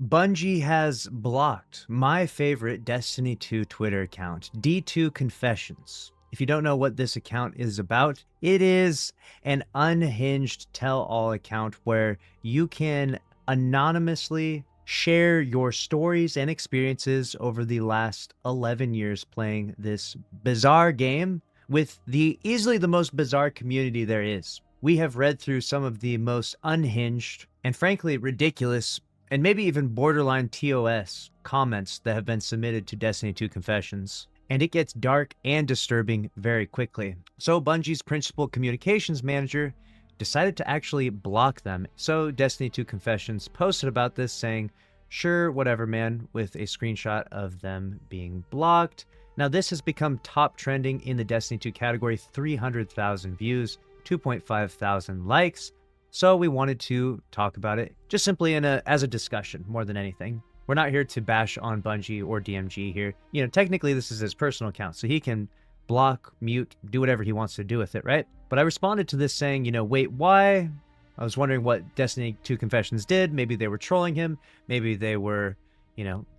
Bungie has blocked my favorite Destiny 2 Twitter account, D2 Confessions. If you don't know what this account is about, it is an unhinged tell-all account where you can anonymously share your stories and experiences over the last 11 years playing this bizarre game with easily the most bizarre community there is. We have read through some of the most unhinged and frankly ridiculous and maybe even borderline TOS comments that have been submitted to Destiny 2 Confessions. And it gets dark and disturbing very quickly. So Bungie's principal communications manager decided to actually block them. So Destiny 2 Confessions posted about this saying, "Sure, whatever, man," with a screenshot of them being blocked. Now this has become top trending in the Destiny 2 category, 300,000 views, 2.5 thousand likes. So we wanted to talk about it just simply as a discussion more than anything. We're not here to bash on Bungie or DMG here. You know, technically this is his personal account, so he can block, mute, do whatever he wants to do with it, right? But I responded to this saying, wait, why? I was wondering what Destiny 2 Confessions did. Maybe they were trolling him. Maybe they were,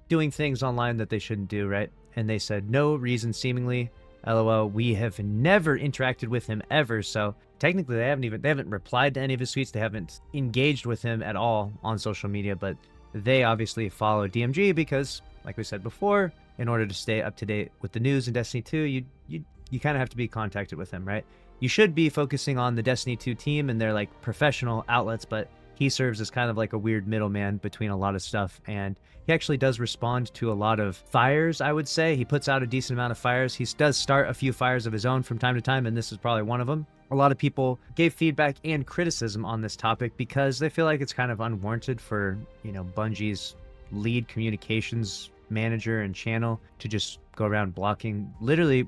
doing things online that they shouldn't do, right? And they said, no reason seemingly. LOL, we have never interacted with him ever, so technically they haven't replied to any of his tweets, they haven't engaged with him at all on social media, but they obviously follow DMG because, like we said before, in order to stay up to date with the news in Destiny 2, you kind of have to be contacted with him, right? You should be focusing on the Destiny 2 team and their like professional outlets, but he serves as kind of like a weird middleman between a lot of stuff, and he actually does respond to a lot of fires, I would say. He puts out a decent amount of fires. He does start a few fires of his own from time to time, and this is probably one of them. A lot of people gave feedback and criticism on this topic because they feel like it's kind of unwarranted for, Bungie's lead communications manager and channel to just go around blocking literally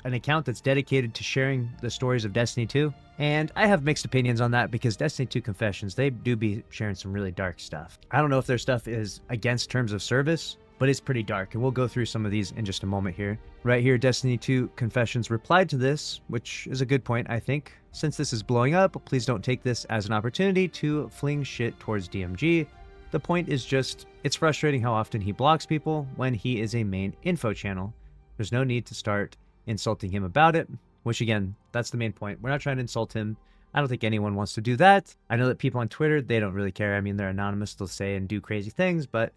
an account that's dedicated to sharing the stories of Destiny 2. And I have mixed opinions on that because Destiny 2 Confessions, they do be sharing some really dark stuff. I don't know if their stuff is against terms of service, but it's pretty dark, and we'll go through some of these in just a moment here. Right here, Destiny 2 Confessions replied to this, which is a good point, I think. Since this is blowing up, please don't take this as an opportunity to fling shit towards DMG. The point is just, it's frustrating how often he blocks people when he is a main info channel. There's no need to start insulting him about it, which again, that's the main point. We're not trying to insult him. I don't think anyone wants to do that. I know that people on Twitter, they don't really care. I mean, they're anonymous, they'll say and do crazy things, but,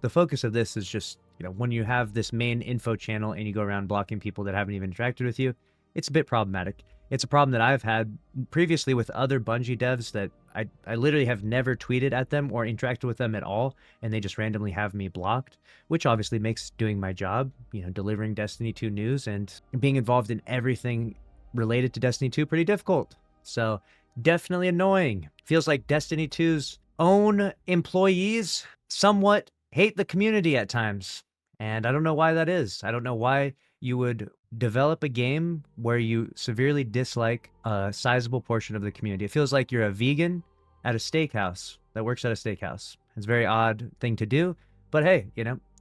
the focus of this is just, when you have this main info channel and you go around blocking people that haven't even interacted with you, it's a bit problematic. It's a problem that I've had previously with other Bungie devs that I literally have never tweeted at them or interacted with them at all, and they just randomly have me blocked, which obviously makes doing my job, delivering Destiny 2 news and being involved in everything related to Destiny 2 pretty difficult. So definitely annoying. Feels like Destiny 2's own employees somewhat hate the community at times. And I don't know why that is. I don't know why you would develop a game where you severely dislike a sizable portion of the community. It feels like you're a vegan at a steakhouse that works at a steakhouse. It's a very odd thing to do, but hey,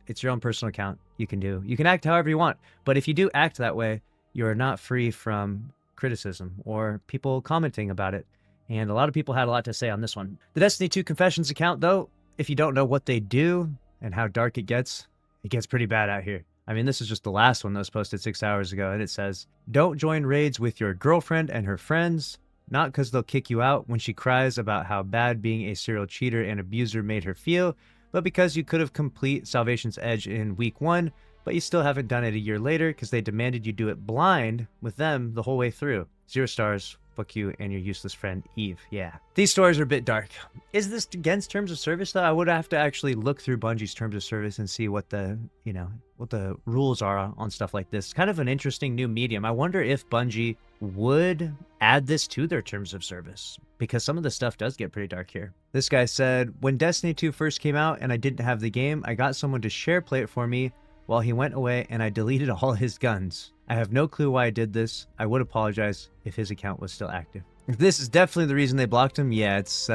it's your own personal account. You can act however you want, but if you do act that way, you're not free from criticism or people commenting about it. And a lot of people had a lot to say on this one. The Destiny 2 Confessions account, though, if you don't know what they do and how dark it gets pretty bad out here. I mean, this is just the last one that was posted 6 hours ago, and it says, "Don't join raids with your girlfriend and her friends, not because they'll kick you out when she cries about how bad being a serial cheater and abuser made her feel, but because you could have complete Salvation's Edge in week 1, but you still haven't done it a year later because they demanded you do it blind with them the whole way through. 0 stars. Fuck you and your useless friend, Eve." Yeah. These stories are a bit dark. Is this against terms of service, though? I would have to actually look through Bungie's terms of service and see what the rules are on stuff like this. Kind of an interesting new medium. I wonder if Bungie would add this to their terms of service, because some of the stuff does get pretty dark here. This guy said, "When Destiny 2 first came out and I didn't have the game, I got someone to share play it for me while he went away and I deleted all his guns. I have no clue why I did this. I would apologize if his account was still active." This is definitely the reason they blocked him. Yeah, it's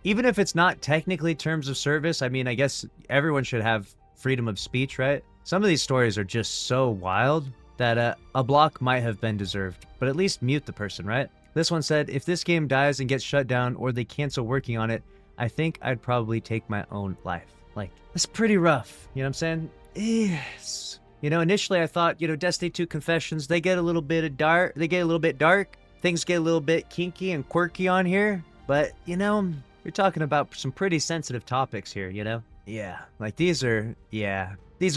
even if it's not technically terms of service, I mean, I guess everyone should have freedom of speech, right? Some of these stories are just so wild that a block might have been deserved, but at least mute the person, right? This one said, "If this game dies and gets shut down or they cancel working on it, I think I'd probably take my own life. Like, that's pretty rough. You know what I'm saying? Yes. You know, initially I thought, you know, Destiny 2 confessions, they get a little bit dark. Things get a little bit kinky and quirky on here. But, you know, you're talking about some pretty sensitive topics here, you know? Yeah. Like, these are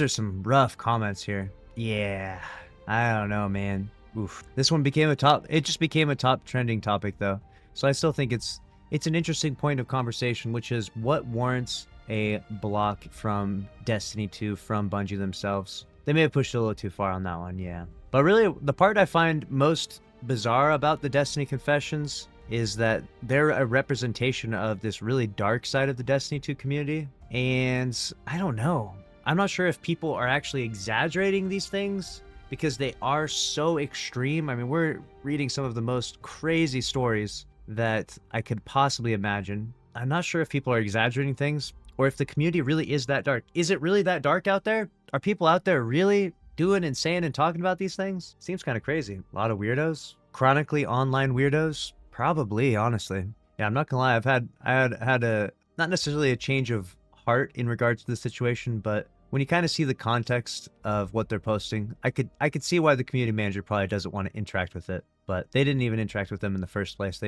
some rough comments here. Yeah. I don't know, man. Oof. This one became it just became a top trending topic, though. So I still think it's an interesting point of conversation, which is what warrants a block from Destiny 2 from Bungie themselves. They may have pushed it a little too far on that one, yeah. But really, the part I find most bizarre about the Destiny confessions is that they're a representation of this really dark side of the Destiny 2 community. And I don't know. I'm not sure if people are actually exaggerating these things because they are so extreme. I mean, we're reading some of the most crazy stories that I could possibly imagine. I'm not sure if people are exaggerating things or if the community really is that dark. Is it really that dark out there? Are people out there really doing and saying and talking about these things? Seems kind of crazy. A lot of weirdos, chronically online weirdos. Probably, honestly. Yeah, I'm not gonna lie. I had a not necessarily a change of heart in regards to the situation, but when you kind of see the context of what they're posting, I could see why the community manager probably doesn't want to interact with it. But they didn't even interact with them in the first place.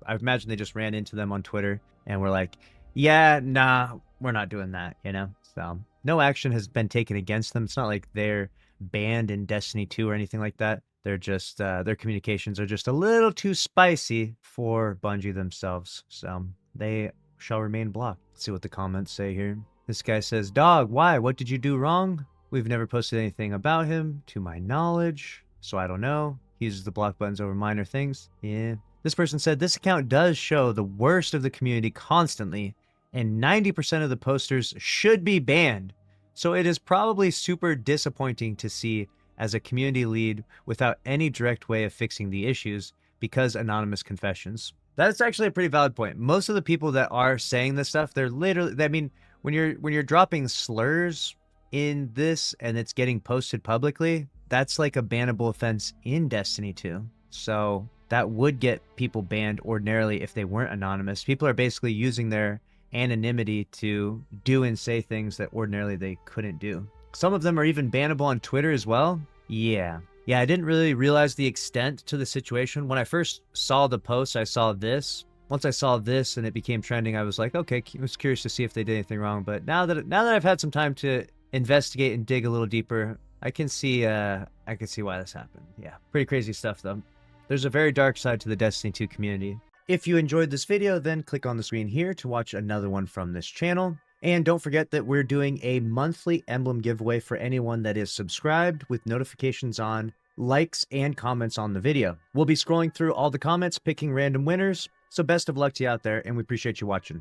I imagine they just ran into them on Twitter and were like, yeah, nah, we're not doing that, you know? So no action has been taken against them. It's not like they're banned in Destiny 2 or anything like that. They're just, their communications are just a little too spicy for Bungie themselves. So they shall remain blocked. Let's see what the comments say here. This guy says, dog, why? What did you do wrong? We've never posted anything about him, to my knowledge, so I don't know. He uses the block buttons over minor things. Yeah. This person said, this account does show the worst of the community constantly, and 90% of the posters should be banned. So it is probably super disappointing to see as a community lead without any direct way of fixing the issues because anonymous confessions. That's actually a pretty valid point. Most of the people that are saying this stuff, they're literally, I mean, when you're dropping slurs in this and it's getting posted publicly, that's like a bannable offense in Destiny 2. So that would get people banned ordinarily if they weren't anonymous. People are basically using their anonymity to do and say things that ordinarily they couldn't do. Some of them are even bannable on Twitter as well. Yeah, I didn't really realize the extent to the situation. When I first saw the post, I saw this. Once I saw this and it became trending, I was like, okay, I was curious to see if they did anything wrong. But now that I've had some time to investigate and dig a little deeper, I can see why this happened. Yeah, pretty crazy stuff though. There's a very dark side to the Destiny 2 community. If you enjoyed this video, then click on the screen here to watch another one from this channel. And don't forget that we're doing a monthly emblem giveaway for anyone that is subscribed with notifications on, likes, and comments on the video. We'll be scrolling through all the comments, picking random winners. So best of luck to you out there, and we appreciate you watching.